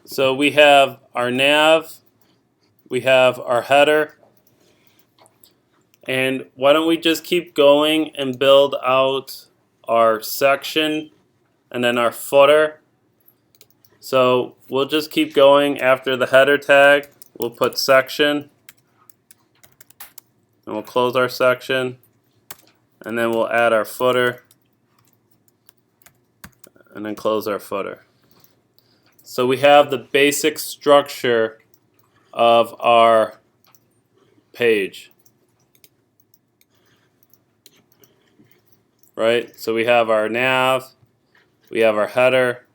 So we have our nav, we have our header, and why don't we just keep going and build out our section and then our footer. So we'll just keep going after the header tag. We'll put section, and we'll close our section, and then we'll add our footer, and then close our footer. So we have the basic structure of our page. Right? So we have our nav, we have our header,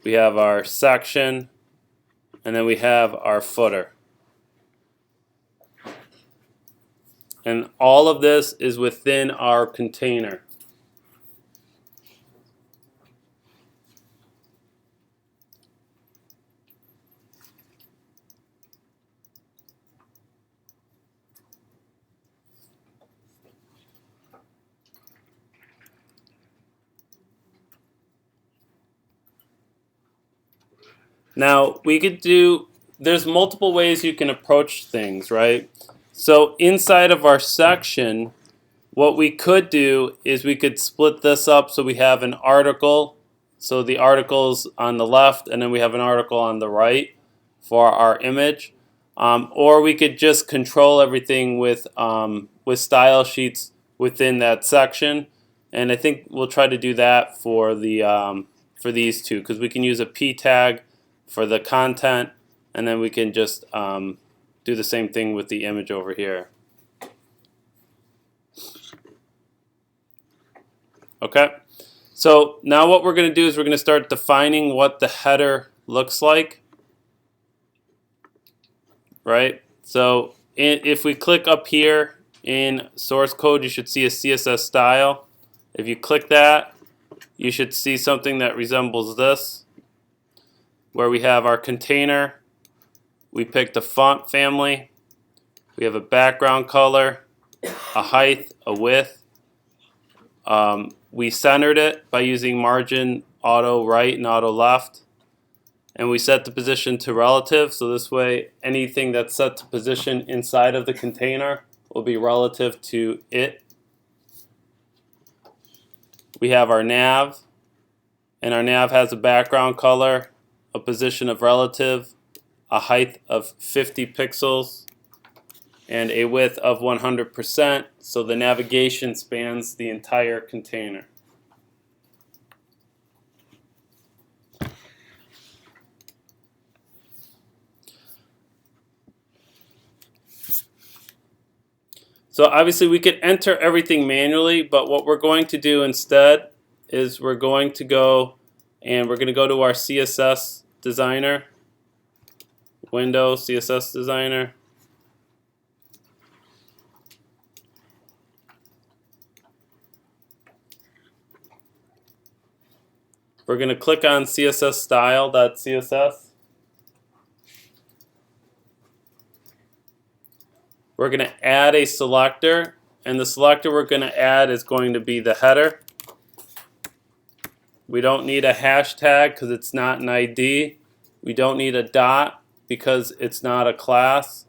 we have our section, and then we have our footer. And all of this is within our container. Now, there's multiple ways you can approach things, right? So inside of our section, what we could do is we could split this up so we have an article. So the article's on the left, and then we have an article on the right for our image. Or we could just control everything with style sheets within that section. And I think we'll try to do that for these two, because we can use a p tag for the content, and then we can just do the same thing with the image over here. Okay, so now what we're going to do is we're going to start defining what the header looks like. Right? So if we click up here in source code, you should see a CSS style. If you click that, you should see something that resembles this, where we have our container. We picked a font family. We have a background color, a height, a width. We centered it by using margin auto right and auto left. And we set the position to relative, so this way anything that's set to position inside of the container will be relative to it. We have our nav, and our nav has a background color, a position of relative, a height of 50 pixels, and a width of 100%, so the navigation spans the entire container. So obviously we could enter everything manually, but what we're going to do instead is we're going to go to our CSS designer, window, CSS designer. We're going to click on CSS style.css. We're going to add a selector, and the selector we're going to add is going to be the header. We don't need a hashtag because it's not an ID. We don't need a dot because it's not a class.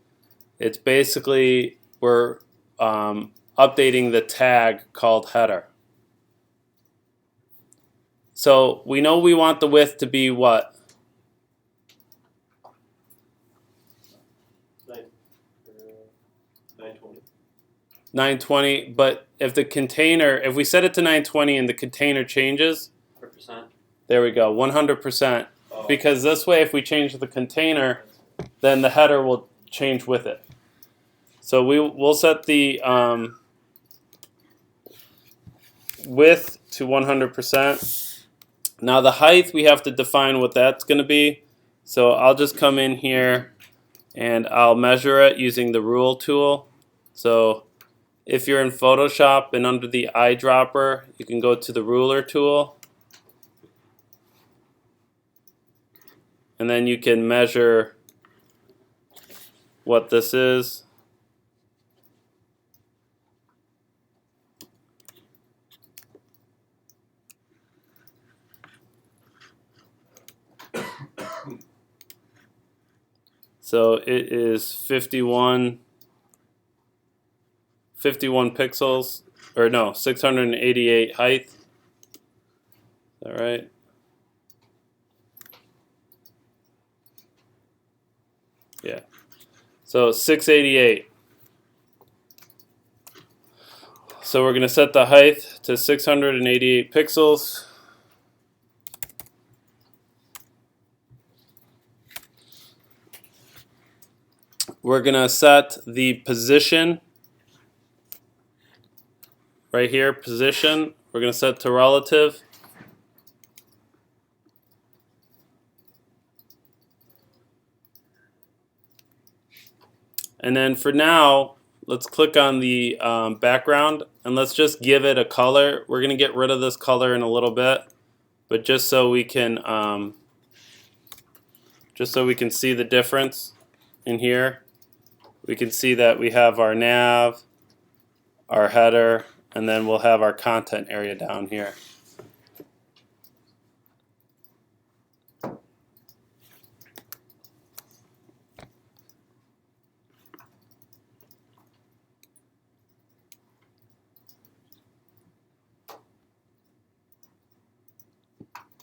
It's basically we're updating the tag called header. So we know we want the width to be what? 920, but if we set it to 920 and the container changes, 100%. There we go, 100%. Oh. Because this way, if we change the container, then the header will change with it. So we'll set the width to 100%. Now the height, we have to define what that's going to be. So I'll just come in here and I'll measure it using the rule tool. So if you're in Photoshop and under the eyedropper, you can go to the ruler tool. And then you can measure what this is. So it is 51 pixels, or no, 688 height. Is that right? Yeah. So 688. So we're going to set the height to 688 pixels. We're going to set the position right here, position. We're going to set to relative. And then for now, let's click on the background and let's just give it a color. We're going to get rid of this color in a little bit, but just so we can see the difference in here, we can see that we have our nav, our header, and then we'll have our content area down here.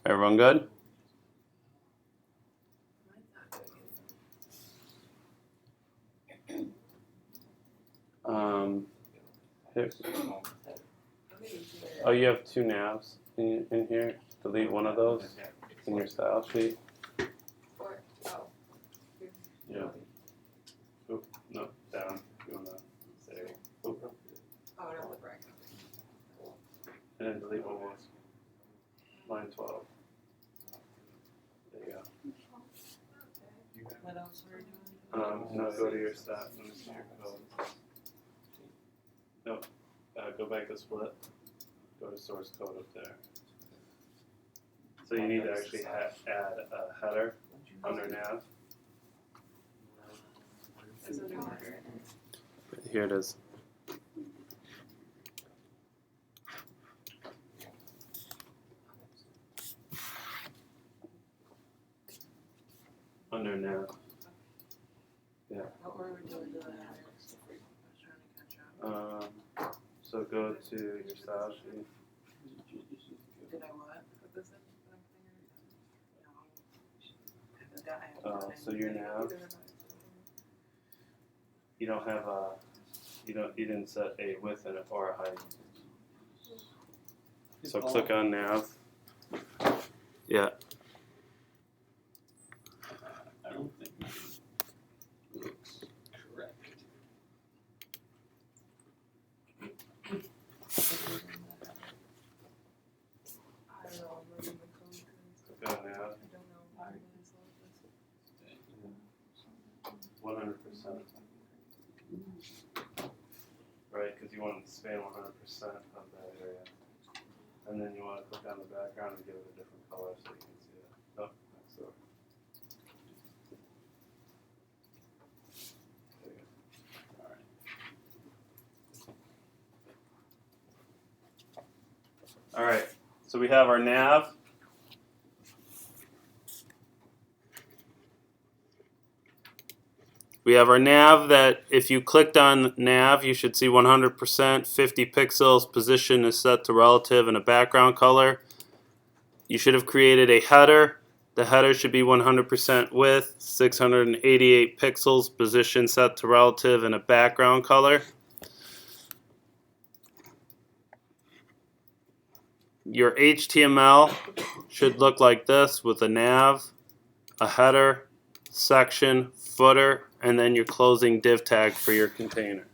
Everyone good? Here. Oh, you have two navs in here. Delete one of those in your style sheet. Yeah. Oop, no, down. You want to say, oop. Oh, no, look right. And then delete one more. Line 12. There you go. What else were you doing? No, go to your stat. Let me see your code. No, go back to split. Go to source code up there. So you need to actually add a header under nav. It's under marker. Here it is. Under nav. Yeah. What were we doing to the header? I was trying to catch up. So go to your style sheet. Did I what? Put this in? No. So your nav. You don't have a. You didn't set a width in it or a height. So click on nav. Yeah. I don't think mine looks correct. I don't know. I'm running the code. Click on nav. I don't know. 100%. Right, because you want to span 100% of that area. And then you want to click on the background and give it a different color so you can see it. Oh, next door. There you go. All right, so we have our nav. We have our nav that if you clicked on nav, you should see 100%, 50 pixels, position is set to relative, and a background color. You should have created a header. The header should be 100% width, 688 pixels, position set to relative, and a background color. Your HTML should look like this with a nav, a header, section, footer, and then your closing div tag for your container.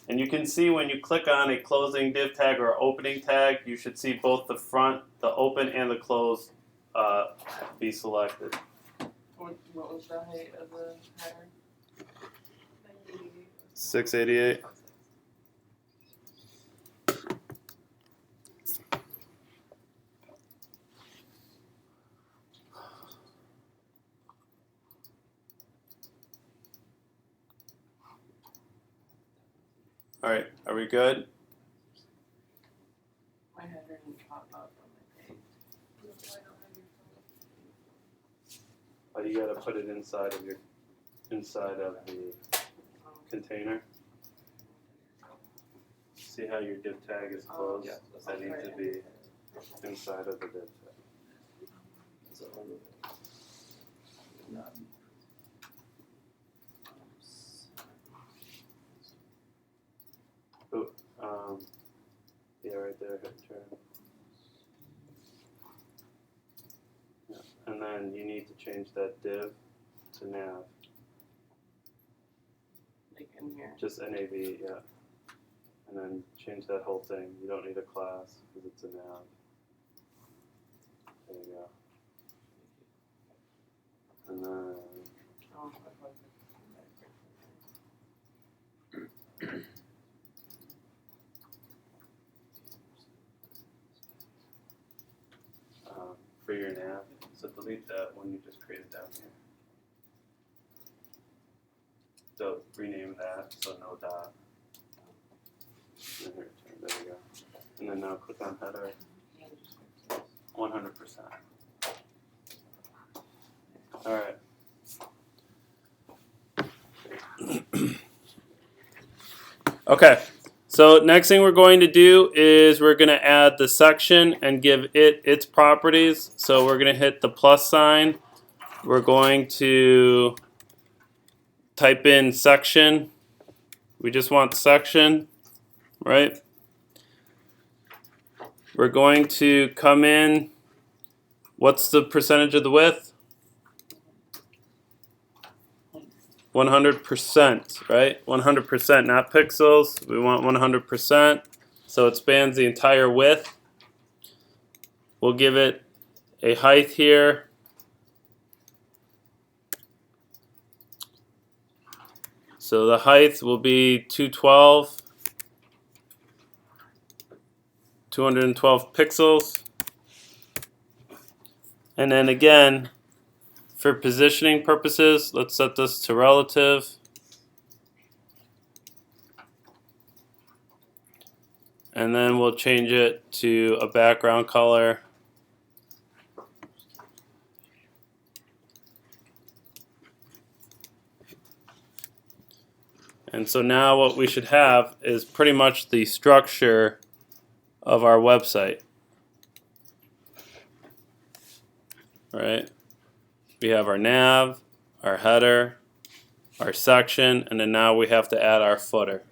And you can see when you click on a closing div tag or opening tag, you should see both the front, the open, and the close be selected. What was the height of the header? 688. All right, are we good? My header didn't pop up on my page. Oh, you gotta put it inside of your inside of the container. See how your div tag is closed? Yeah. That needs to be inside of the div tag. It's a little bit. Not. Ooh, yeah, right there, hit turn. Yeah. And then you need to change that div to nav. Like in here. Just NAV, yeah. And then change that whole thing. You don't need a class because it's a nav. There you go. And then Oh, for your nav, so delete that one you just created down here. So rename that so no dot. And here, there we go. And then now click on header. 100%. All right. Okay. So next thing we're going to do is we're going to add the section and give it its properties. So we're going to hit the plus sign. We're going to type in section. We just want section, right? We're going to come in. What's the percentage of the width? 100%, right? 100%, not pixels. We want 100%. So it spans the entire width. We'll give it a height here. So the height will be 212 pixels. And then again, for positioning purposes, let's set this to relative. And then we'll change it to a background color. And so now what we should have is pretty much the structure of our website. Right? We have our nav, our header, our section, and then now we have to add our footer.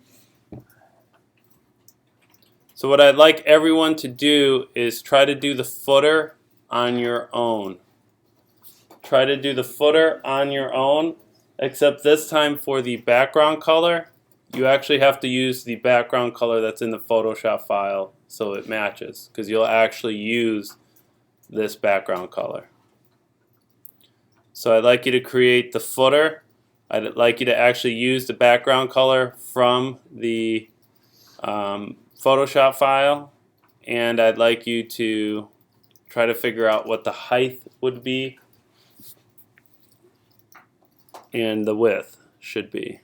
So what I'd like everyone to do is try to do the footer on your own. Try to do the footer on your own, except this time for the background color, you actually have to use the background color that's in the Photoshop file so it matches, because you'll actually use this background color. So I'd like you to create the footer. I'd like you to actually use the background color from the Photoshop file, and I'd like you to try to figure out what the height would be and the width should be.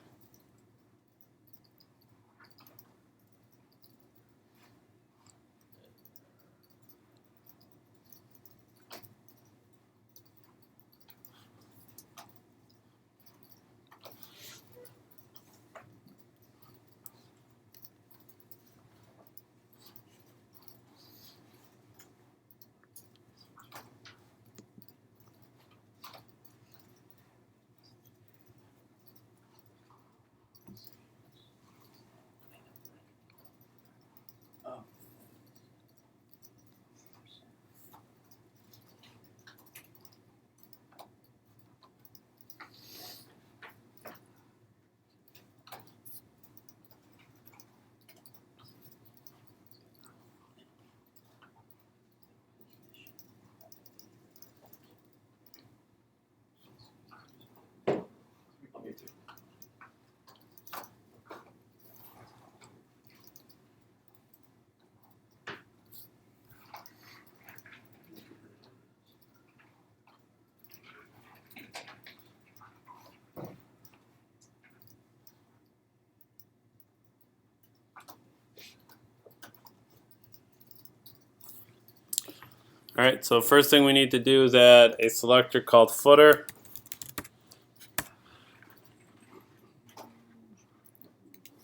Alright, so first thing we need to do is add a selector called footer.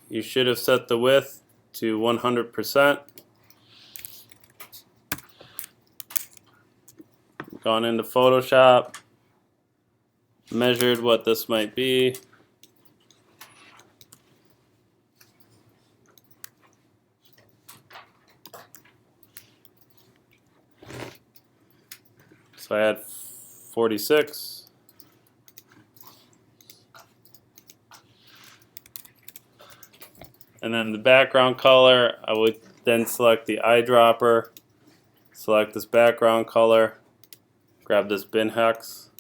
you should have set the width to 100%. Gone into Photoshop, measured what this might be. So I had 46. And then the background color, I would then select the eyedropper, select this background color, grab this bin hex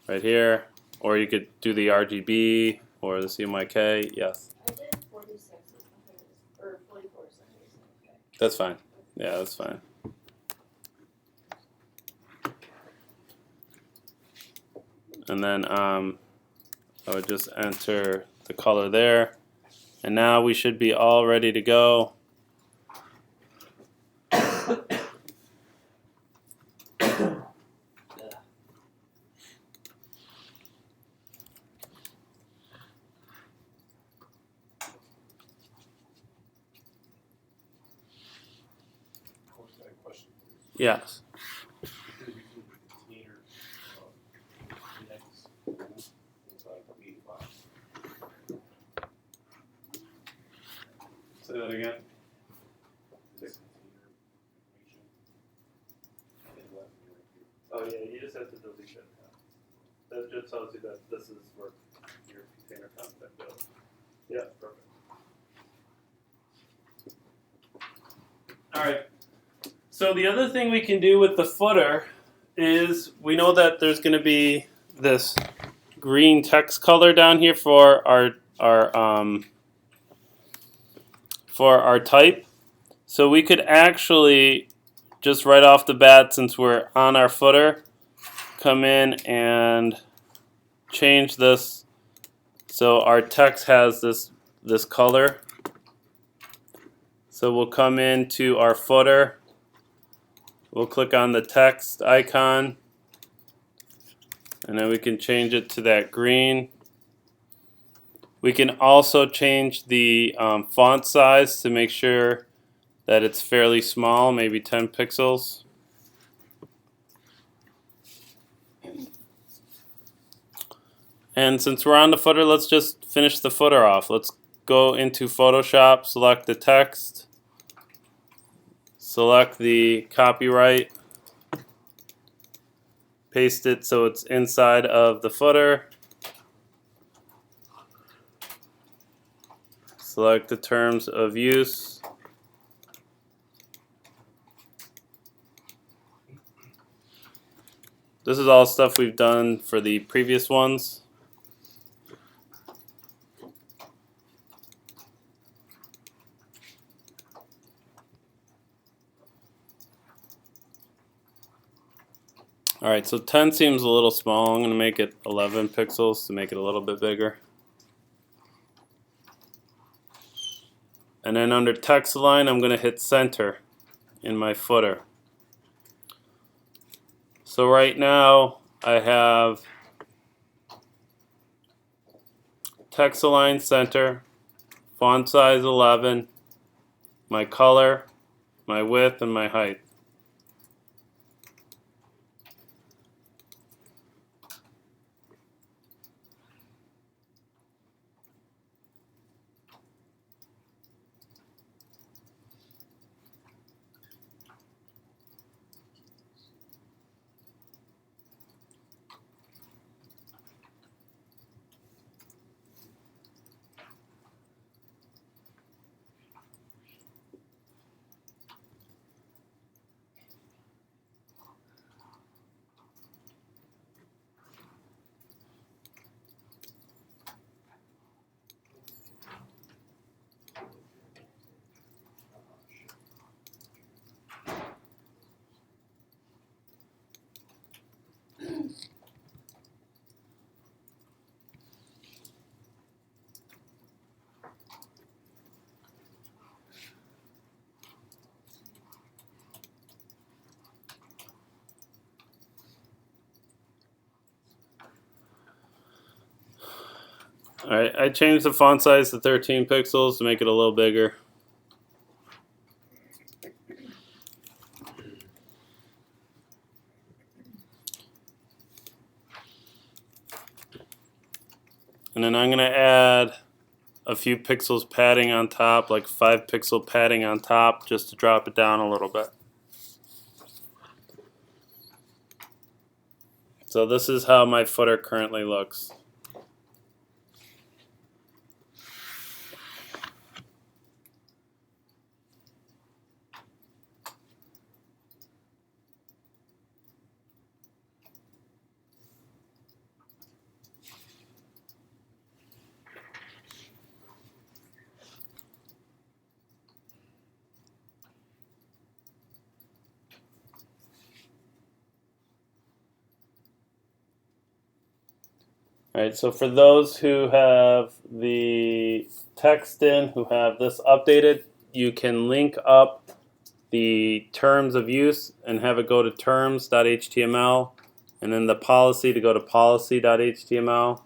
right here, or you could do the RGB or the CMYK. Yes, I did 46 or 44. Okay. that's fine. Yeah, that's fine. And then I would just enter the color there. And now we should be all ready to go. Yes. Say that again. Oh yeah, you just have to delete it. That just tells you that this is where your container content goes. Yeah, perfect. All right. So the other thing we can do with the footer is we know that there's going to be this green text color down here for our type. So we could actually just right off the bat, since we're on our footer, come in and change this so our text has this color. So we'll come into our footer. We'll click on the text icon, and then we can change it to that green. We can also change the font size to make sure that it's fairly small, maybe 10 pixels. And since we're on the footer, let's just finish the footer off. Let's go into Photoshop, select the text, select the copyright, paste it so it's inside of the footer. Select the terms of use. This is all stuff we've done for the previous ones. Alright, so 10 seems a little small. I'm going to make it 11 pixels to make it a little bit bigger. And then under text align, I'm going to hit center in my footer. So right now I have text align center, font size 11, my color, my width, and my height. Alright, I changed the font size to 13 pixels to make it a little bigger. And then I'm going to add a few pixels padding on top, like 5 pixel padding on top, just to drop it down a little bit. So this is how my footer currently looks. Alright, so for those who have the text in, who have this updated, you can link up the terms of use and have it go to terms.html, and then the policy to go to policy.html.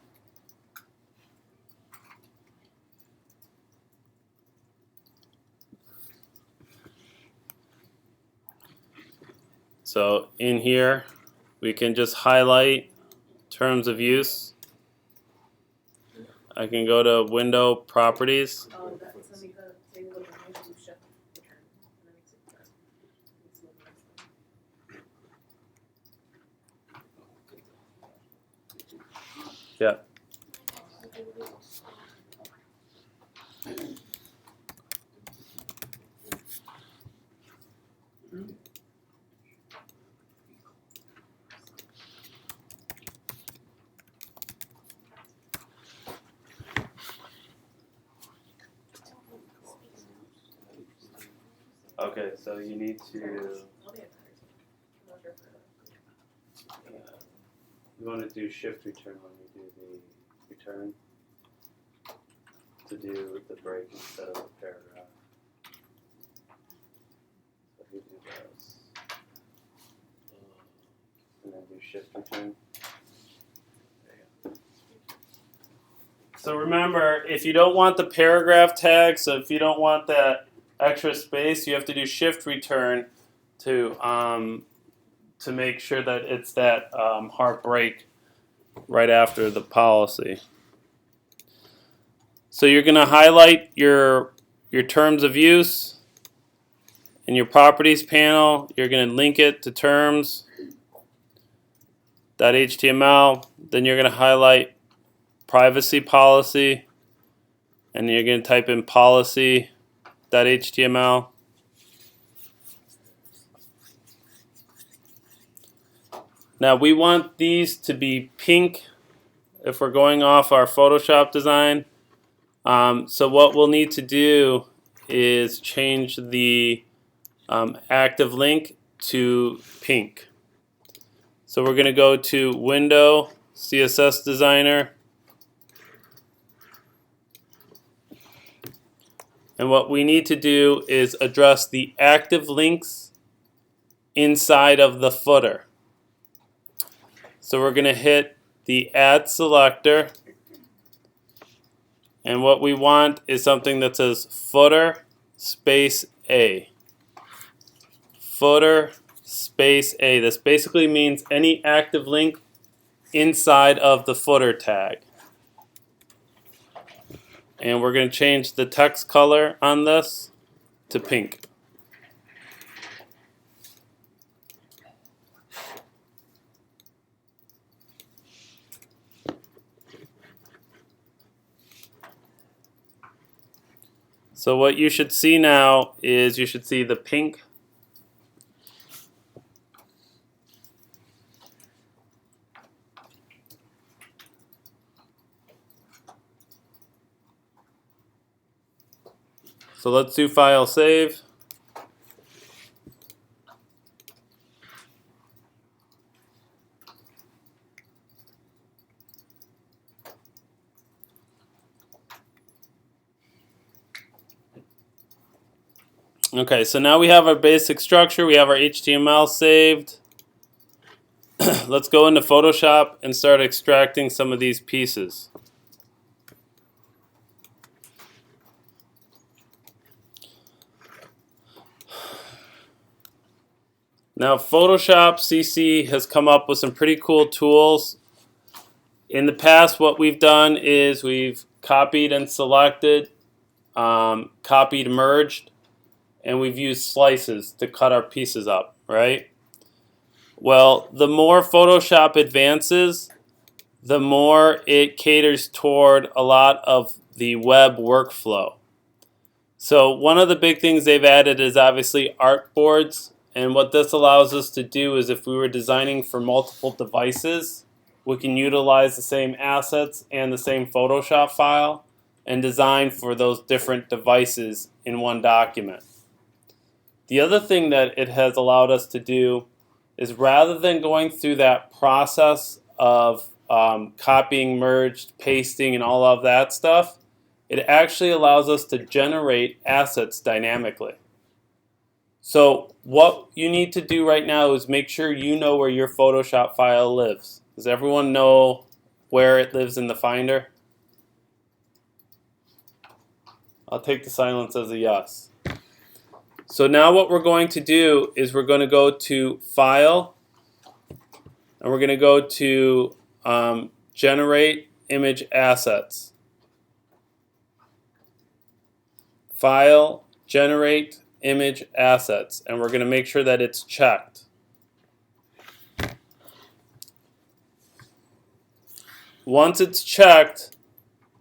So in here, we can just highlight terms of use. I can go to Window Properties. Oh, that's gonna make the table look like a shift return. And that makes it better. Makes it look nice. Yeah. Okay, so you need to. You want to do shift return when you do the return to do the break instead of a paragraph. So you do this. And then do shift return. There you go. So remember, if you don't want the paragraph tag, so if you don't want that extra space, you have to do shift return to make sure that it's that hard break right after the policy. So you're going to highlight your terms of use in your properties panel. You're going to link it to terms.html. Then you're going to highlight privacy policy, and you're going to type in policy.html. Now we want these to be pink if we're going off our Photoshop design. So what we'll need to do is change the active link to pink. So we're going to go to Window, CSS Designer. And what we need to do is address the active links inside of the footer. So we're going to hit the Add Selector. And what we want is something that says footer space A. Footer space A. This basically means any active link inside of the footer tag. And we're going to change the text color on this to pink. So what you should see now is you should see the pink. So let's do File Save. Okay, so now we have our basic structure. We have our HTML saved. Let's go into Photoshop and start extracting some of these pieces. Now Photoshop CC has come up with some pretty cool tools. In the past, what we've done is we've copied and selected, copied, merged, and we've used slices to cut our pieces up, right? Well, the more Photoshop advances, the more it caters toward a lot of the web workflow. So one of the big things they've added is obviously artboards, and what this allows us to do is if we were designing for multiple devices, we can utilize the same assets and the same Photoshop file and design for those different devices in one document. The other thing that it has allowed us to do is rather than going through that process of copying, merged, pasting, and all of that stuff, it actually allows us to generate assets dynamically. So what you need to do right now is make sure you know where your Photoshop file lives. Does everyone know where it lives in the Finder? I'll take the silence as a yes. So now what we're going to do is we're going to go to File, and we're going to go to Generate Image Assets. File, Generate Image Assets, and we're going to make sure that it's checked. Once it's checked,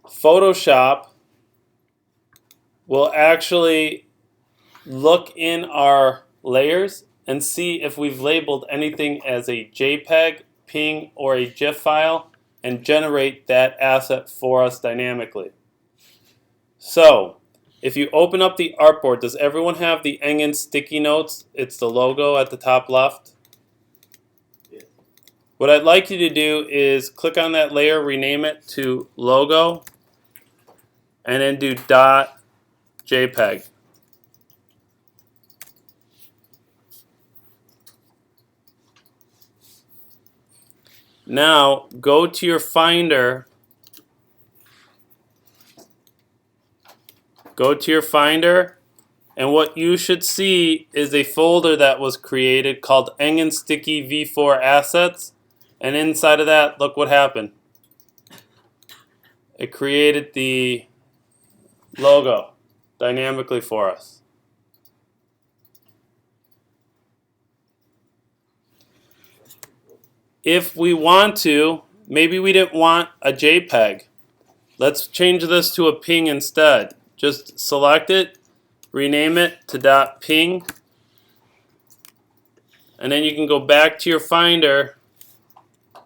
Photoshop will actually look in our layers and see if we've labeled anything as a JPEG, PNG, or a GIF file and generate that asset for us dynamically. So, if you open up the artboard, does everyone have the Engen sticky notes? It's the logo at the top left. Yes. What I'd like you to do is click on that layer, rename it to logo, and then do .jpeg. Now go to your Finder. Go to your Finder, and what you should see is a folder that was created called Engen Sticky V4 Assets. And inside of that, look what happened. It created the logo dynamically for us. If we want to, maybe we didn't want a JPEG. Let's change this to a PNG instead. Just select it, rename it to .png, and then you can go back to your Finder,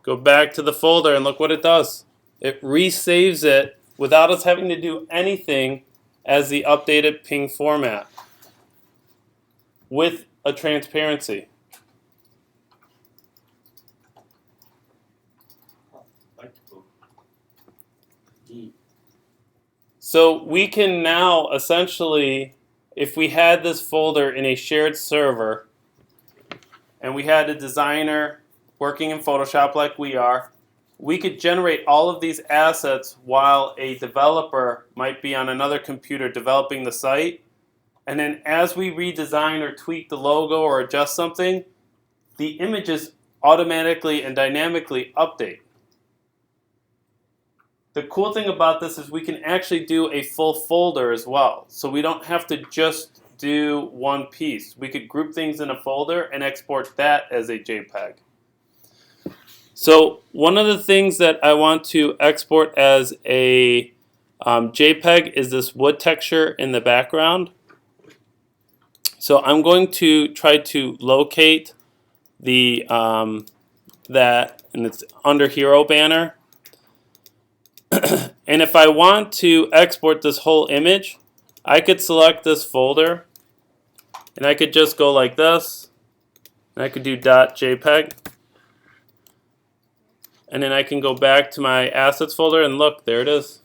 go back to the folder, and look what it does. It resaves it without us having to do anything as the updated PNG format with a transparency. So we can now essentially, if we had this folder in a shared server and we had a designer working in Photoshop like we are, we could generate all of these assets while a developer might be on another computer developing the site. And then as we redesign or tweak the logo or adjust something, the images automatically and dynamically update. The cool thing about this is we can actually do a full folder as well. So we don't have to just do one piece. We could group things in a folder and export that as a JPEG. So one of the things that I want to export as a JPEG is this wood texture in the background. So I'm going to try to locate the that, and it's under Hero banner. And if I want to export this whole image, I could select this folder, and I could just go like this, and I could do .jpeg, and then I can go back to my assets folder, and look, there it is.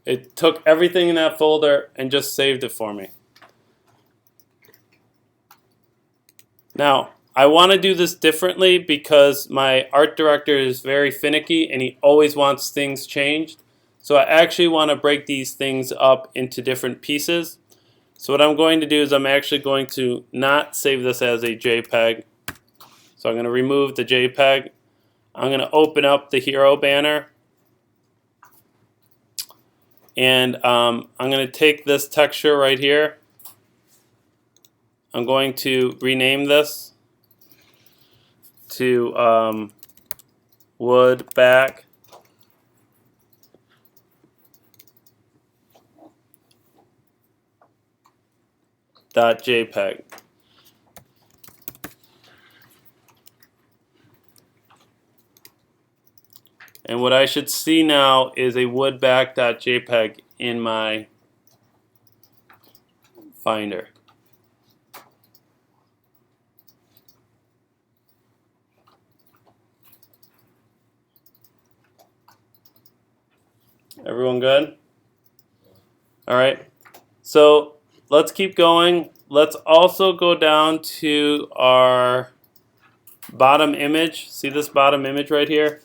It took everything in that folder and just saved it for me. Now, I want to do this differently because my art director is very finicky and he always wants things changed. So I actually want to break these things up into different pieces. So what I'm going to do is I'm actually going to not save this as a JPEG. So I'm going to remove the JPEG. I'm going to open up the hero banner. And I'm going to take this texture right here. I'm going to rename this to wood back. .jpg. And what I should see now is a woodback.jpg in my Finder. Everyone good? All right. So let's keep going. Let's also go down to our bottom image. See this bottom image right here?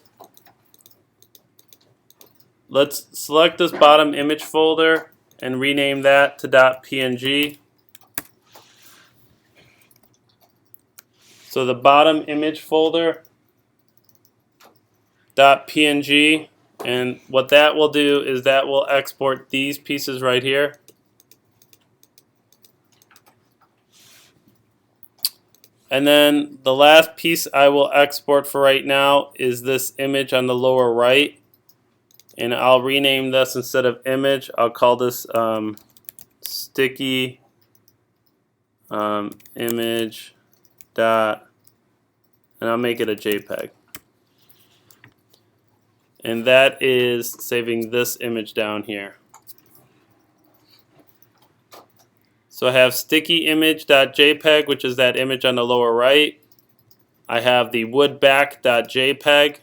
Let's select this bottom image folder and rename that to .png. So the bottom image folder .png, and what that will do is that will export these pieces right here. And then the last piece I will export for right now is this image on the lower right. And I'll rename this, instead of image, I'll call this sticky image dot, and I'll make it a JPEG. And that is saving this image down here. So I have sticky image.jpg, which is that image on the lower right. I have the woodback.jpg.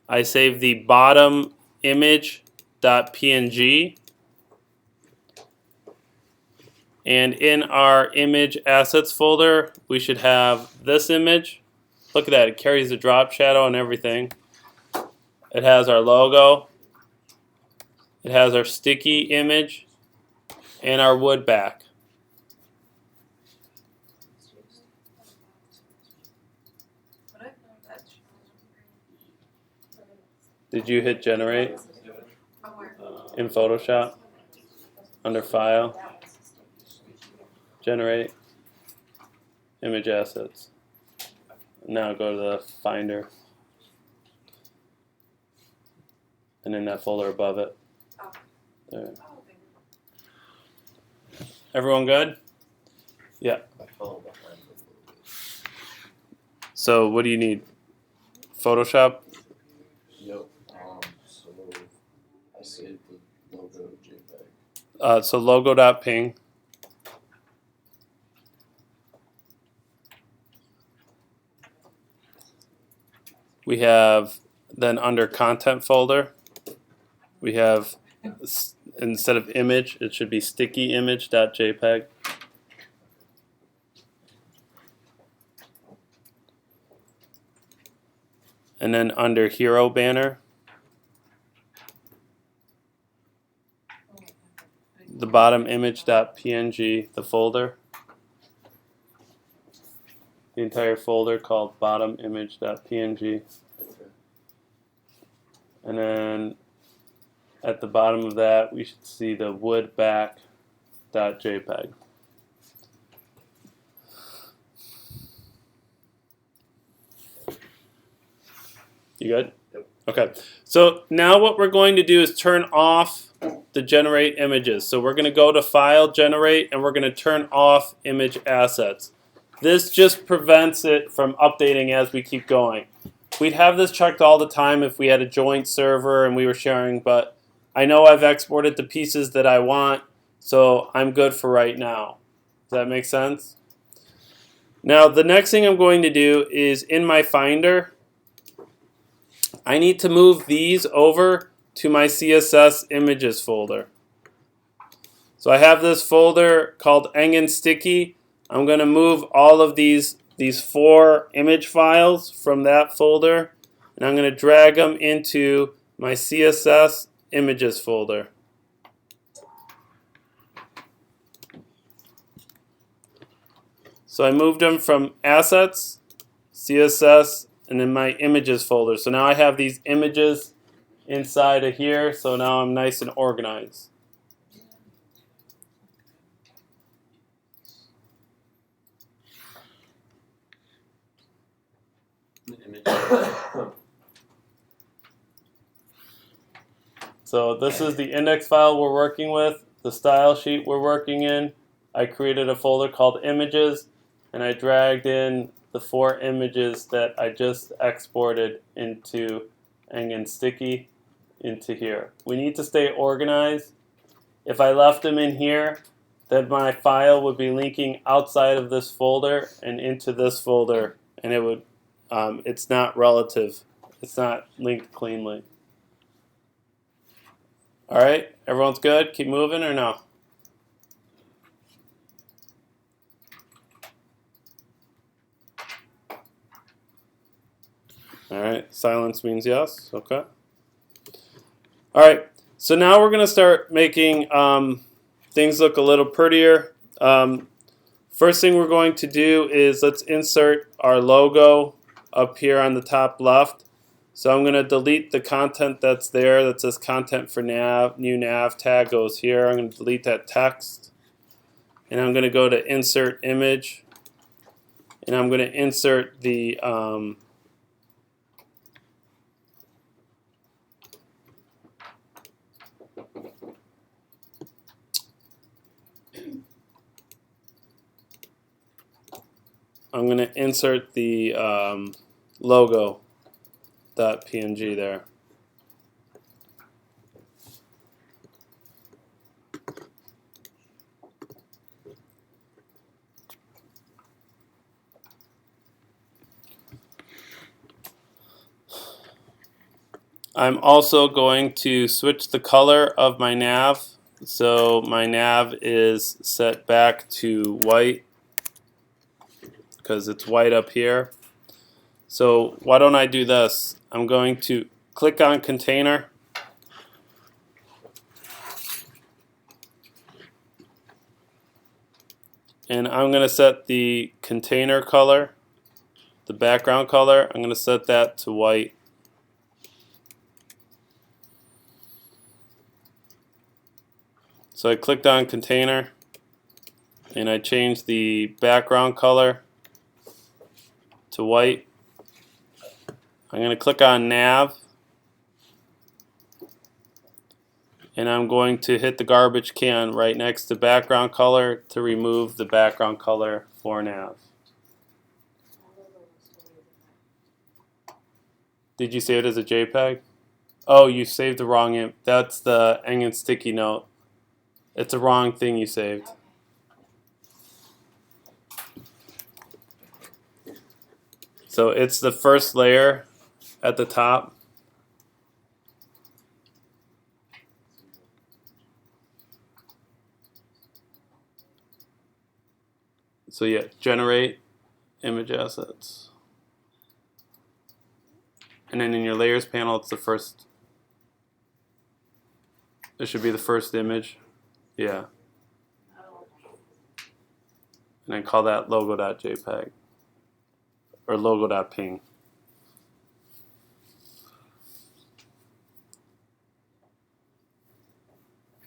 I save the bottom image.png. And in our image assets folder, we should have this image. Look at that, it carries the drop shadow and everything. It has our logo. It has our sticky image and our wood back. Did you hit generate in Photoshop? Under File, Generate, Image Assets. Now go to the Finder. And in that folder above it. There. Everyone good? Yeah. So what do you need? Photoshop? Yep. So I saved the logo JPEG. So logo.ping. We have then under content folder, we have, instead of image, it should be sticky image.jpg. And then under hero banner, the bottom image.png, the folder. The entire folder called bottom image.png. And then at the bottom of that, we should see the woodback.jpg. You good? Yep. Okay. So now what we're going to do is turn off the generate images. So we're going to go to File, Generate, and we're going to turn off image assets. This just prevents it from updating as we keep going. We'd have this checked all the time if we had a joint server and we were sharing, but I know I've exported the pieces that I want, so I'm good for right now. Does that make sense? Now the next thing I'm going to do is in my Finder, I need to move these over to my CSS images folder. So I have this folder called Engen Sticky. I'm going to move all of these 4 image files from that folder, and I'm going to drag them into my CSS images folder. So I moved them from Assets, CSS, and then my Images folder. So now I have these images inside of here, so now I'm nice and organized. So this is the index file we're working with, the style sheet we're working in. I created a folder called Images, and I dragged in the 4 images that I just exported into Eng Sticky into here. We need to stay organized. If I left them in here, then my file would be linking outside of this folder and into this folder, and it would it's not relative. It's not linked cleanly. All right, everyone's good? Keep moving or no? All right, silence means yes. Okay. All right, so now we're going to start making things look a little prettier. First thing we're going to do is let's insert our logo up here on the top left. So I'm going to delete the content that's there that says content for nav, new nav tag goes here. I'm going to delete that text. And I'm going to go to insert image. And I'm going to insert the logo.png there. I'm also going to switch the color of my nav. So my nav is set back to white because it's white up here. So why don't I do this? I'm going to click on container. And I'm going to set the container color, the background color, I'm going to set that to white. So I clicked on container and I changed the background color to white. I'm going to click on nav and I'm going to hit the garbage can right next to background color to remove the background color for nav. Did you save it as a JPEG? Oh, you saved the wrong imp. That's the Eng Sticky note. It's the wrong thing you saved. So it's the first layer at the top. So yeah, generate image assets. And then in your layers panel, it's the first. It should be the first image. Yeah. And then call that logo.jpg or logo.ping.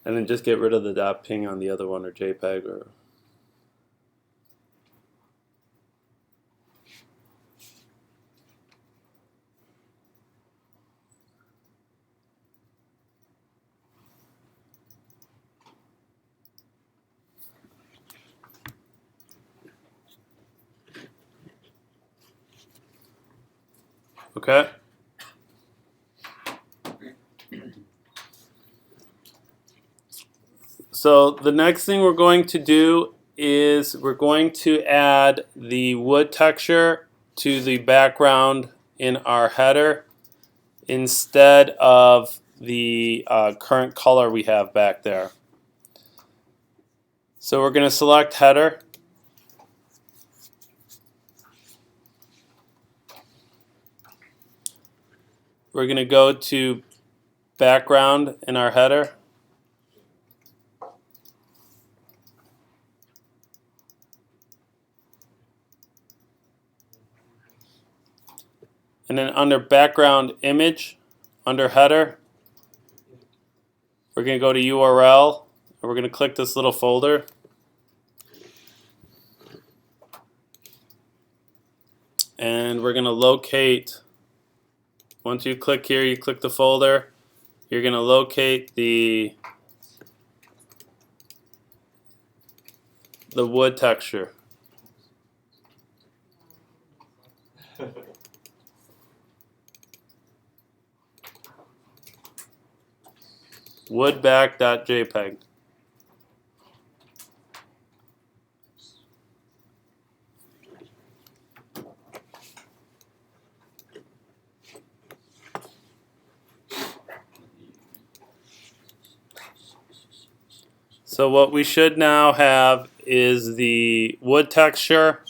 And then just get rid of the .ping on the other one or JPEG or. Okay. So the next thing we're going to do is we're going to add the wood texture to the background in our header instead of the current color we have back there. So we're going to select header. We're going to go to background in our header. And then under background image, under header, we're going to go to URL, and we're going to click this little folder. And we're going to locate, once you click here, you click the folder, you're going to locate the wood texture. Woodback.jpg. So what we should now have is the wood texture,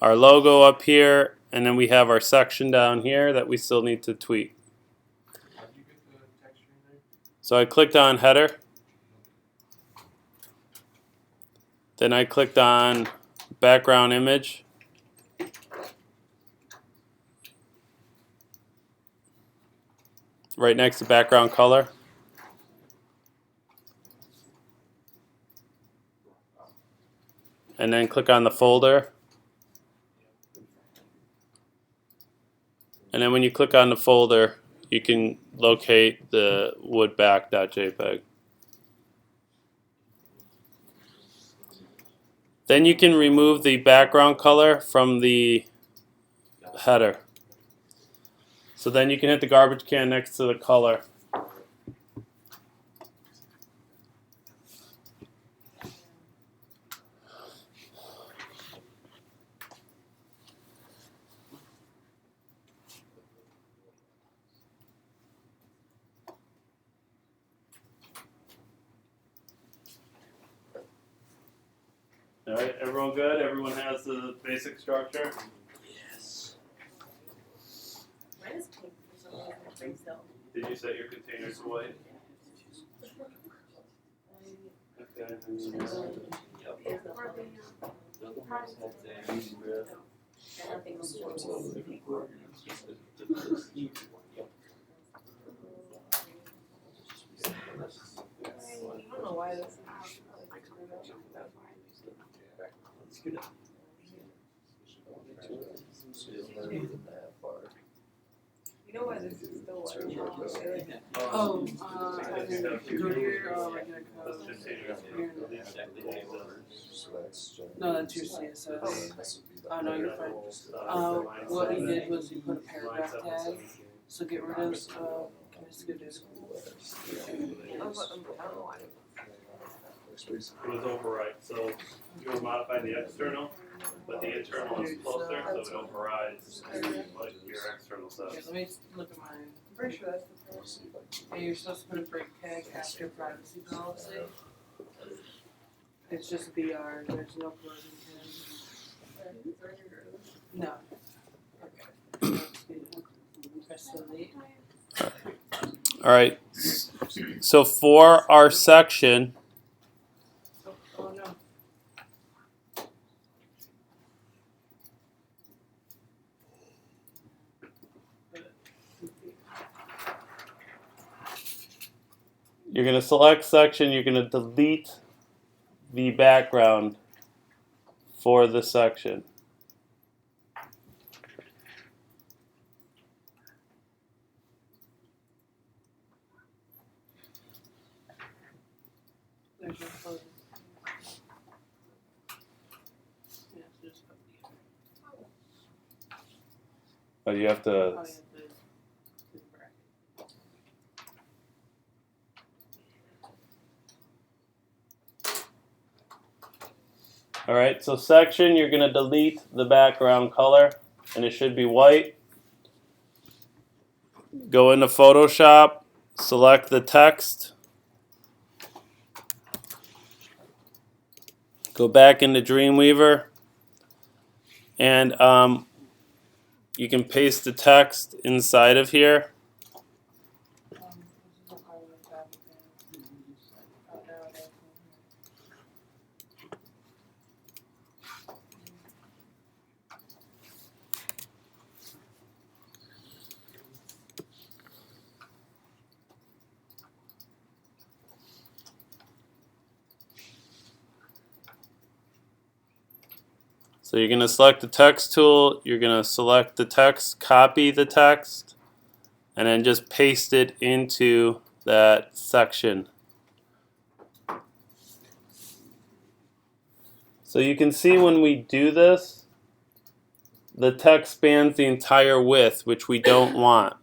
our logo up here, and then we have our section down here that we still need to tweak. How did you get the texture in there? So I clicked on header. Then I clicked on background image. Right next to background color. And then click on the folder. And then when you click on the folder, you can locate the woodback.jpg. Then you can remove the background color from the header. So then you can hit the garbage can next to the color. All right, everyone good? Everyone has the basic structure? Yes. Mine is pink for some reason. It's pretty still. Did you set your containers to white? Okay. And nothing else. I don't know why this is. You know why this is still white? Oh, I mean, go to your regular code. No, that's your CSS. Oh, no, you're fine. What we did was we put a paragraph tag, so get rid of, can I just go to this? I don't know why. It was override, so you were modifying the external, but the internal is closer, so it overrides like your external stuff. Okay, let me look at mine. I'm pretty sure that's the first. Hey, you're supposed to put a break tag after privacy policy. It's just BR, there's no closing tag. No. Okay. Press delete. All right. So for our section, Oh no. you're going to select section, you're going to delete the background for the section. There's no closing. Yeah, so just put the Oh, you have to. oh, yeah, the bracket. All right, so section, you're going to delete the background color, and it should be white. Go into Photoshop, select the text. Go back into Dreamweaver, and you can paste the text inside of here. This is a part of the fabric and oh, now it has one So you're going to select the text tool, you're going to select the text, copy the text, and then just paste it into that section. So you can see when we do this, the text spans the entire width, which we don't want.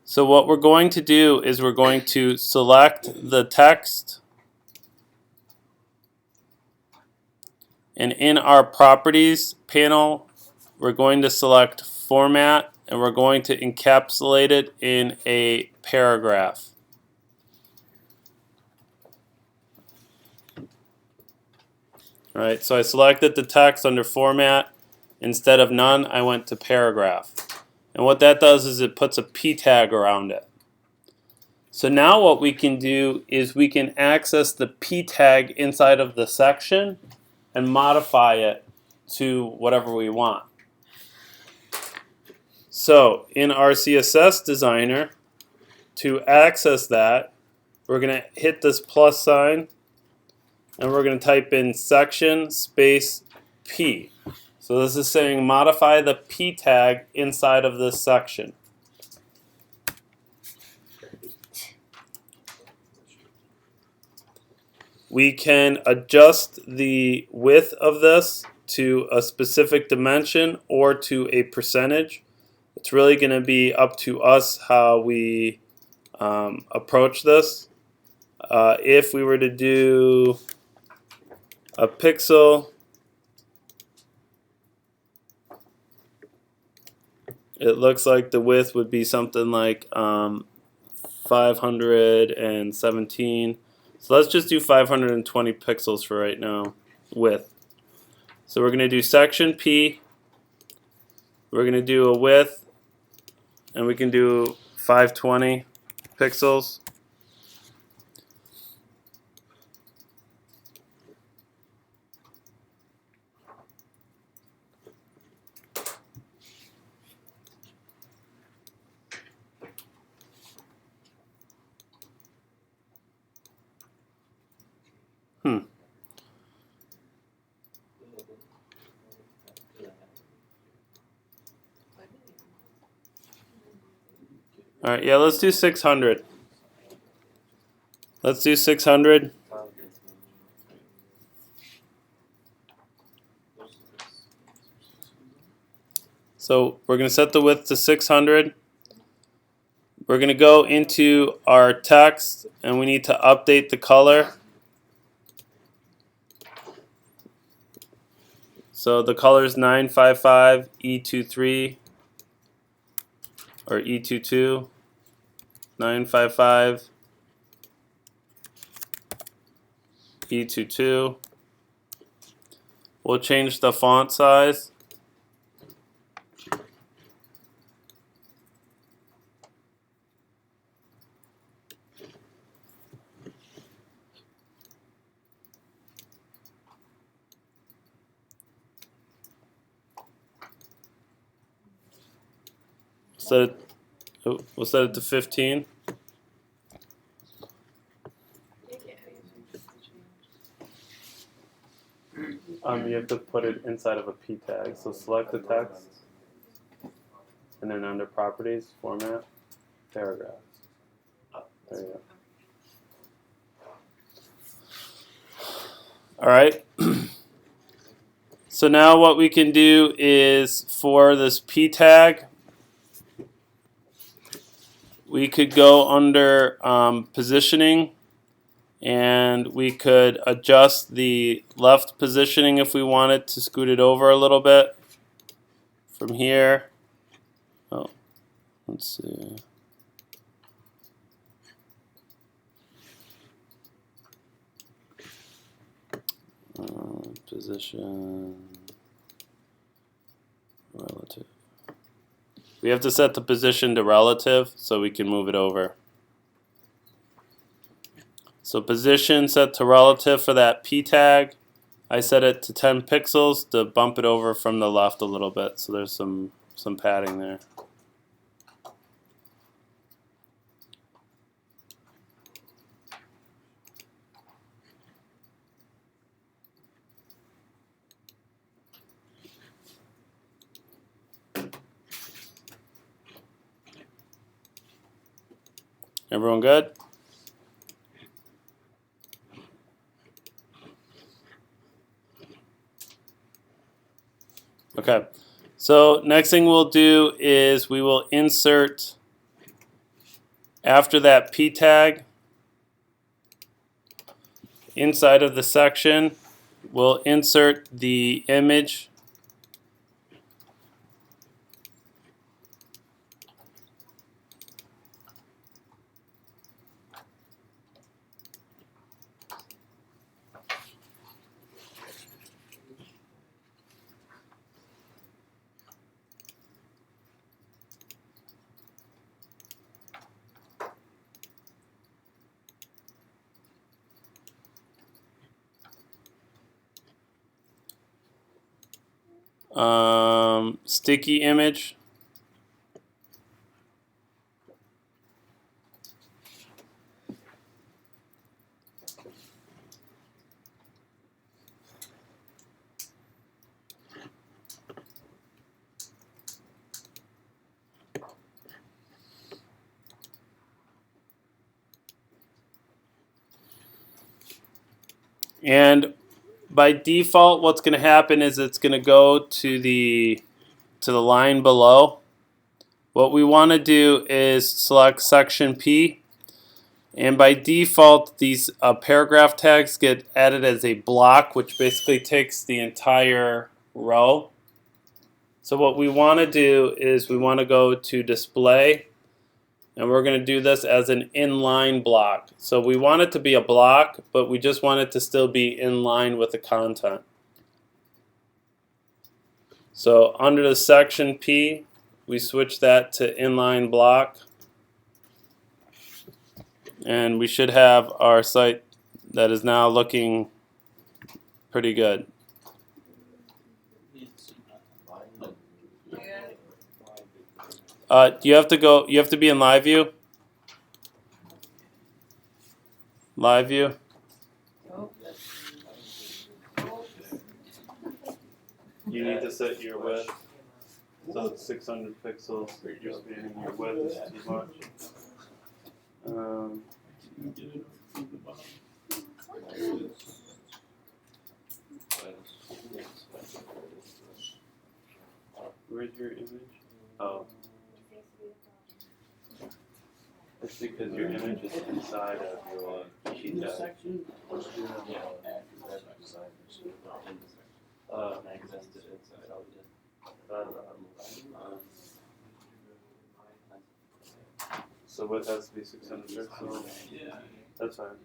So what we're going to do is we're going to select the text, and in our properties panel, we're going to select format, and we're going to encapsulate it in a paragraph. Alright, so I selected the text under format. Instead of none, I went to paragraph. And what that does is it puts a P tag around it. So now what we can do is we can access the P tag inside of the section and modify it to whatever we want. So in our CSS designer, to access that, we're going to hit this plus sign, and we're going to type in section space P. So this is saying modify the P tag inside of this section. We can adjust the width of this to a specific dimension or to a percentage. It's really going to be up to us how we approach this. If we were to do a pixel, it looks like the width would be something like 517. So let's just do 520 pixels for right now, width. So we're going to do section P, we're going to do a width, and we can do 520 pixels. Alright, yeah, let's do 600. Let's do 600. So we're going to set the width to 600. We're going to go into our text, and we need to update the color. So the color is 955 E23 or E22. 955 E22. We'll change the font size. We'll set it to 15. You have to put it inside of a P tag. So select the text, and then under properties, format, paragraph. There you go. All right. So now what we can do is for this P tag, we could go under positioning, and we could adjust the left positioning if we wanted to scoot it over a little bit from here. Oh, let's see. Position relative. We have to set the position to relative so we can move it over. So position set to relative for that P tag. I set it to 10 pixels to bump it over from the left a little bit, so there's some padding there. Everyone good? Okay. So next thing we'll do is we will insert, after that p tag, inside of the section, we'll insert the image. Sticky image. And by default, what's going to happen is it's going to go to the line below. What we want to do is select section P, and by default, these paragraph tags get added as a block, which basically takes the entire row. So what we want to do is we want to go to display, and we're going to do this as an inline block. So we want it to be a block, but we just want it to still be in line with the content. So under the section P, we switch that to inline block. And we should have our site that is now looking pretty good. You have to be in live view. Live view. You need to set your width so it's 600 pixels. You're spanning your width is too much. Where's your image? Oh. It's because your image is inside of your sheet tag. So width has to be 600 pixels? Yeah. That's fine.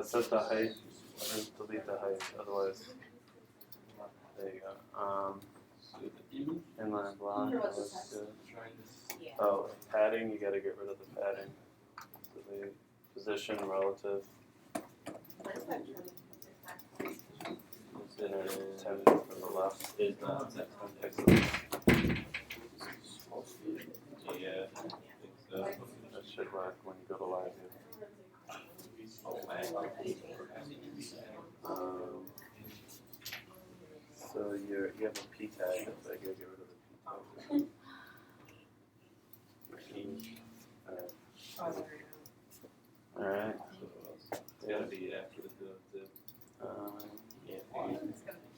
Set the height, and delete the height, otherwise. There you go. Inline block. Oh, padding, you gotta get rid of the padding. Delete position relative. 10 from the left. 10 pixels. Yeah. That should work when you go to live view. So you have a P tag, so I gotta get rid of the P tag. Alright. It's gotta be after the code too.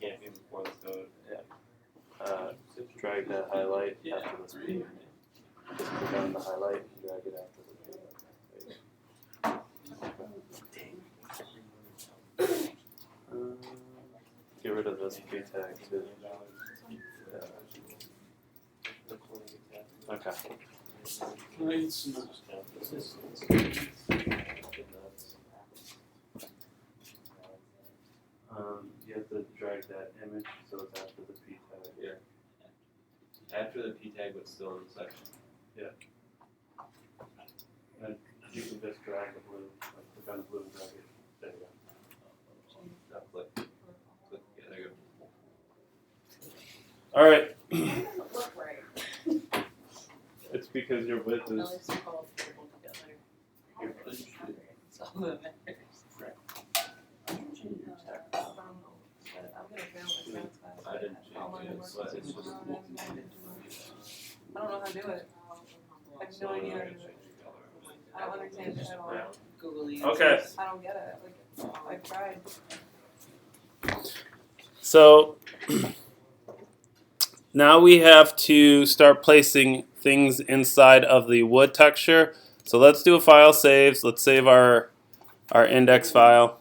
Can't be before the code. Yeah. Drag that highlight after this P. Just click on the highlight and drag it after the P. Get rid of this P tag too. Okay. You have to drag that image so it's after the P tag. Yeah. After the P tag, but still in the section. Yeah. And you can just drag the blue, like click on the blue and drag it. There you go. Click. Click. Yeah, there you go. All right. Look right. It's because your width is. I didn't change it, but it's just. I don't know how to do it. I have no idea. I don't understand it at all. Googly. Okay. I don't get it. Like, I've tried. So now we have to start placing things inside of the wood texture. So let's do a file saves. Let's save our index file.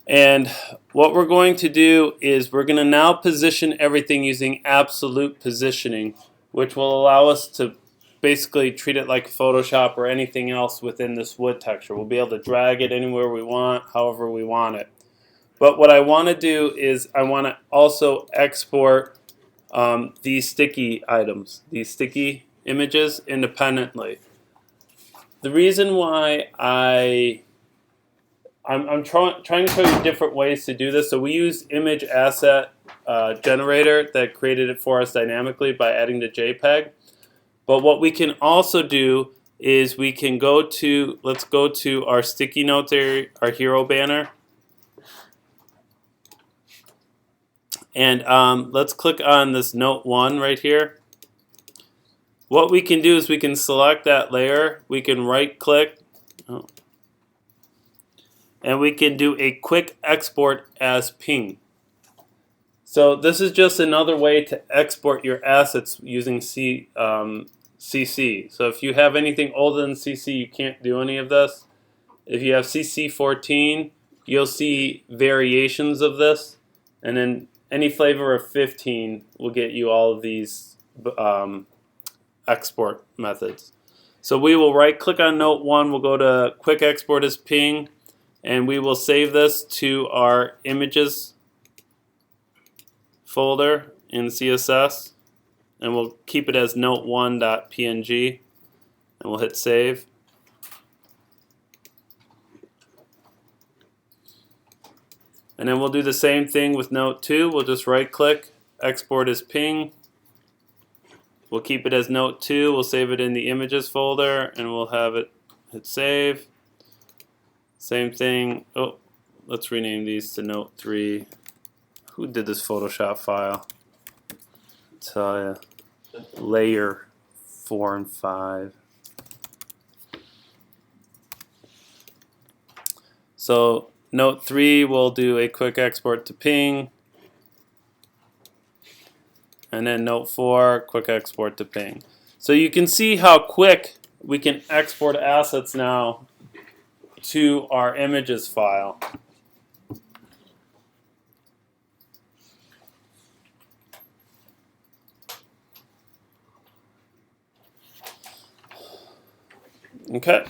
And what we're going to do is we're going to now position everything using absolute positioning, which will allow us to basically treat it like Photoshop or anything else within this wood texture. We'll be able to drag it anywhere we want, however we want it. But what I want to do is I want to also export these sticky items, these sticky images independently. The reason why I'm trying to show you different ways to do this. So we use image asset generator that created it for us dynamically by adding the JPEG. But what we can also do is we can go to, let's go to our sticky notes area, our hero banner. And let's click on this note 1 right here. What we can do is we can select that layer. We can right click. And we can do a quick export as ping. So this is just another way to export your assets using CC. So if you have anything older than CC, you can't do any of this. If you have CC 14, you'll see variations of this. And then any flavor of 15 will get you all of these export methods. So we will right click on note 1, we'll go to quick export as ping, and we will save this to our images folder in CSS, and we'll keep it as note1.png, and we'll hit save. And then we'll do the same thing with note 2. We'll just right click, export as ping. We'll keep it as note 2. We'll save it in the images folder, and we'll have it hit save. Same thing. Oh, let's rename these to note 3. Who did this Photoshop file? Tell ya. Layer 4 and 5. So note 3 will do a quick export to ping. And then note 4, quick export to ping. So you can see how quick we can export assets now to our images file. Okay.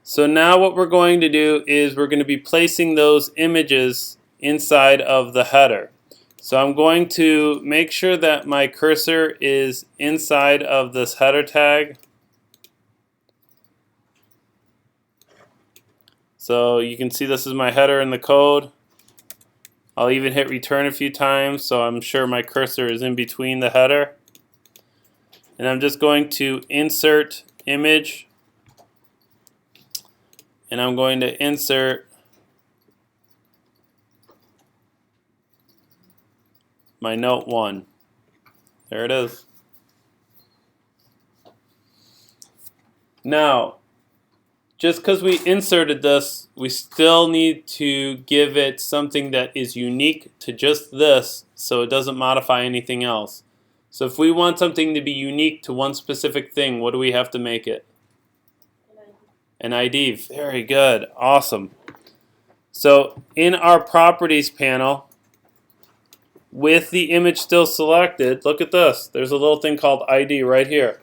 So now what we're going to do is we're going to be placing those images inside of the header. So I'm going to make sure that my cursor is inside of this header tag. So you can see this is my header in the code. I'll even hit return a few times so I'm sure my cursor is in between the header. And I'm just going to insert image, and I'm going to insert my note 1. There it is. Now, just because we inserted this, we still need to give it something that is unique to just this so it doesn't modify anything else. So if we want something to be unique to one specific thing, what do we have to make it? An ID. Very good. Awesome. So in our properties panel, with the image still selected, look at this. There's a little thing called ID right here.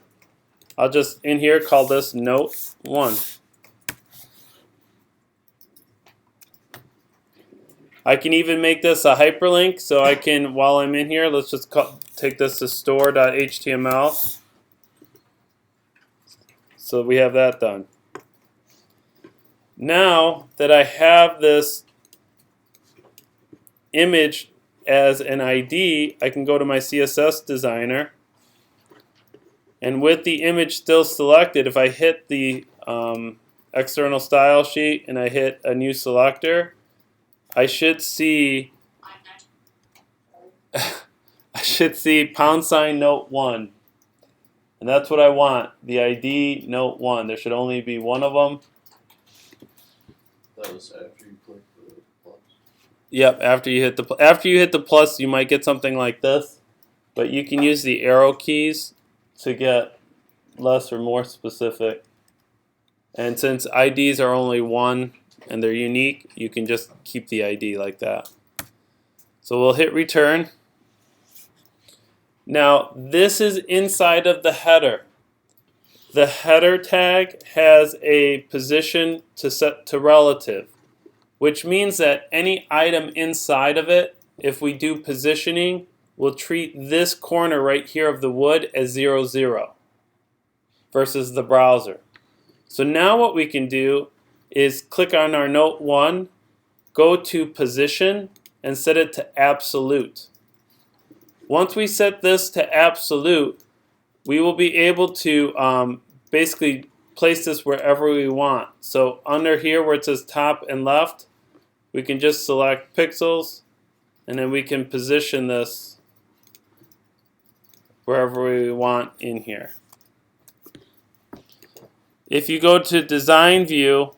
I'll just in here call this note 1. I can even make this a hyperlink, so I can, while I'm in here, let's just take this to store.html. So we have that done. Now that I have this image as an ID, I can go to my CSS designer, and with the image still selected, if I hit the external style sheet and I hit a new selector, I should see I should see # note 1. And that's what I want, the ID note 1. There should only be one of them. That was after you clicked the plus. Yep, after you hit the plus, you might get something like this. But you can use the arrow keys to get less or more specific. And since IDs are only one and they're unique, you can just keep the ID like that. So we'll hit return. Now this is inside of the header. The header tag has a position to set to relative, which means that any item inside of it, if we do positioning, we'll treat this corner right here of the wood as 0, 0 versus the browser. So now what we can do is click on our note 1, go to position, and set it to absolute. Once we set this to absolute, we will be able to basically place this wherever we want. So under here where it says top and left, we can just select pixels, and then we can position this wherever we want in here. If you go to design view,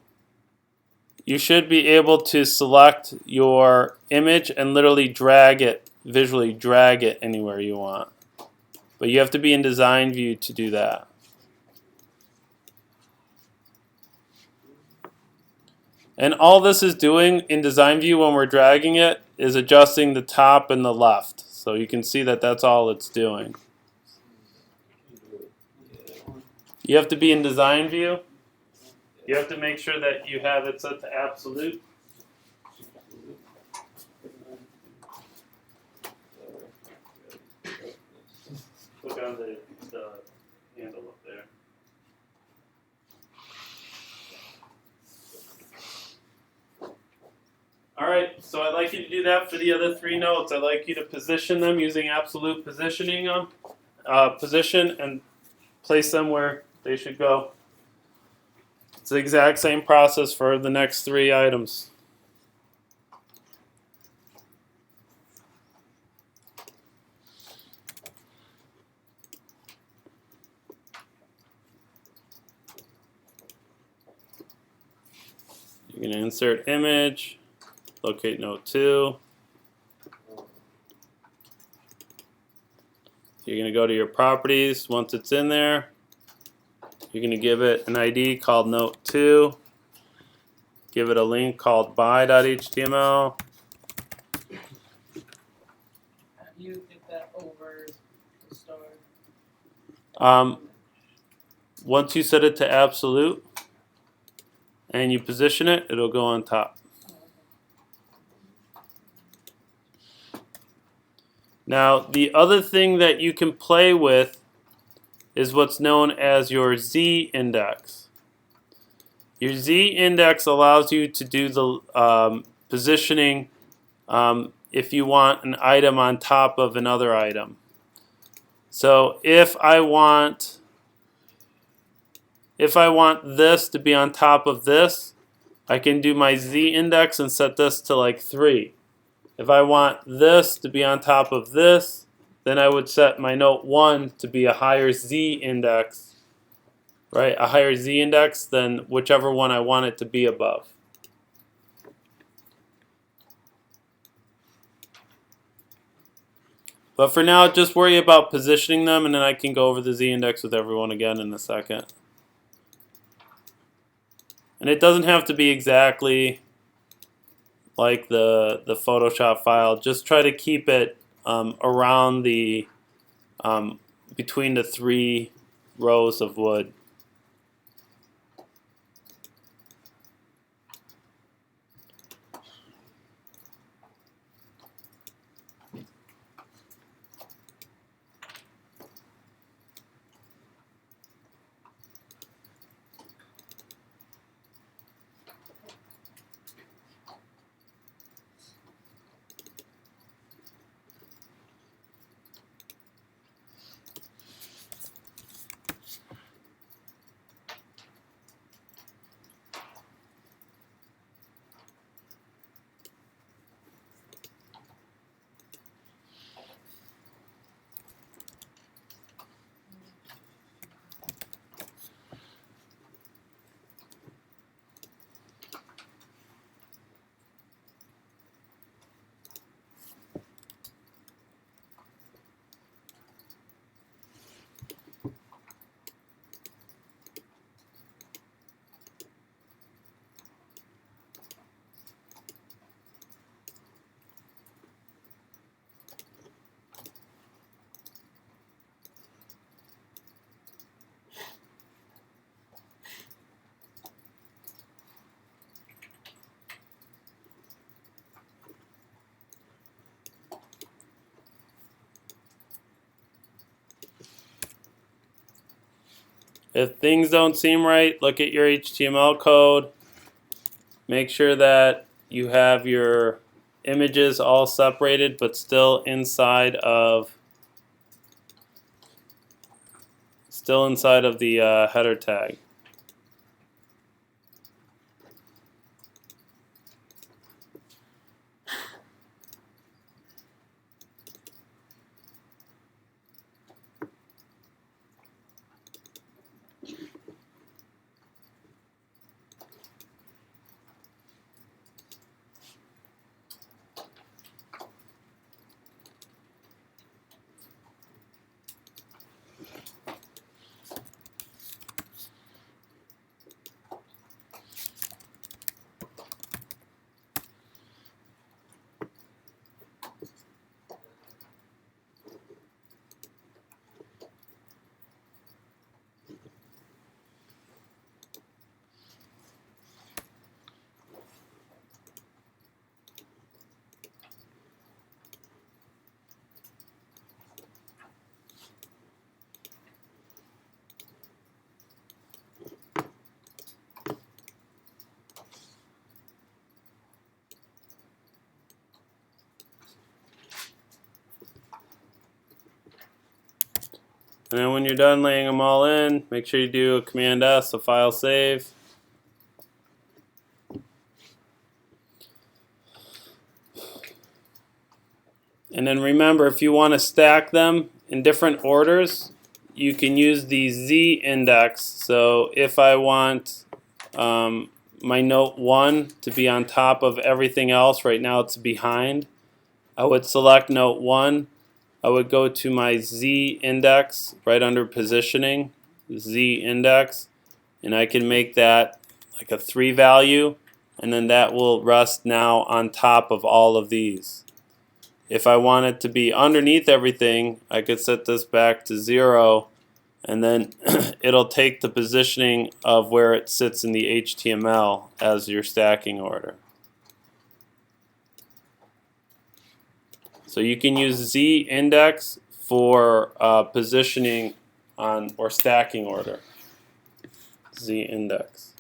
you should be able to select your image and literally drag it, visually drag it anywhere you want. But you have to be in design view to do that. And all this is doing in design view when we're dragging it is adjusting the top and the left. So you can see that that's all it's doing. You have to be in design view. You have to make sure that you have it set to absolute. Click on the handle up there. Alright, so I'd like you to do that for the other 3 notes. I'd like you to position them using absolute positioning position and place them where they should go. It's the exact same process for the next 3 items. You're going to insert image, locate note 2. You're going to go to your properties. Once it's in there, you're going to give it an ID called note 2. Give it a link called by.html. How do you get that over the star? Once you set it to absolute and you position it, it'll go on top. Now, the other thing that you can play with is what's known as your Z index. Your Z index allows you to do the positioning if you want an item on top of another item. So if I want this to be on top of this, I can do my Z index and set this to like 3. If I want this to be on top of this, then I would set my note 1 to be a higher Z index, right? A higher Z index than whichever one I want it to be above. But for now, just worry about positioning them, and then I can go over the Z index with everyone again in a second. And it doesn't have to be exactly like the Photoshop file. Just try to keep it around the between the 3 rows of wood. If things don't seem right, look at your HTML code. Make sure that you have your images all separated but still inside of the header tag. And then when you're done laying them all in, make sure you do a Command S, a file save. And then remember, if you want to stack them in different orders, you can use the Z index. So if I want my note 1 to be on top of everything else, right now it's behind, I would select note 1. I would go to my Z index right under positioning, Z index, and I can make that like a 3 value, and then that will rest now on top of all of these. If I want it to be underneath everything, I could set this back to 0, and then it'll take the positioning of where it sits in the HTML as your stacking order. So you can use Z index for positioning on or stacking order. Z index.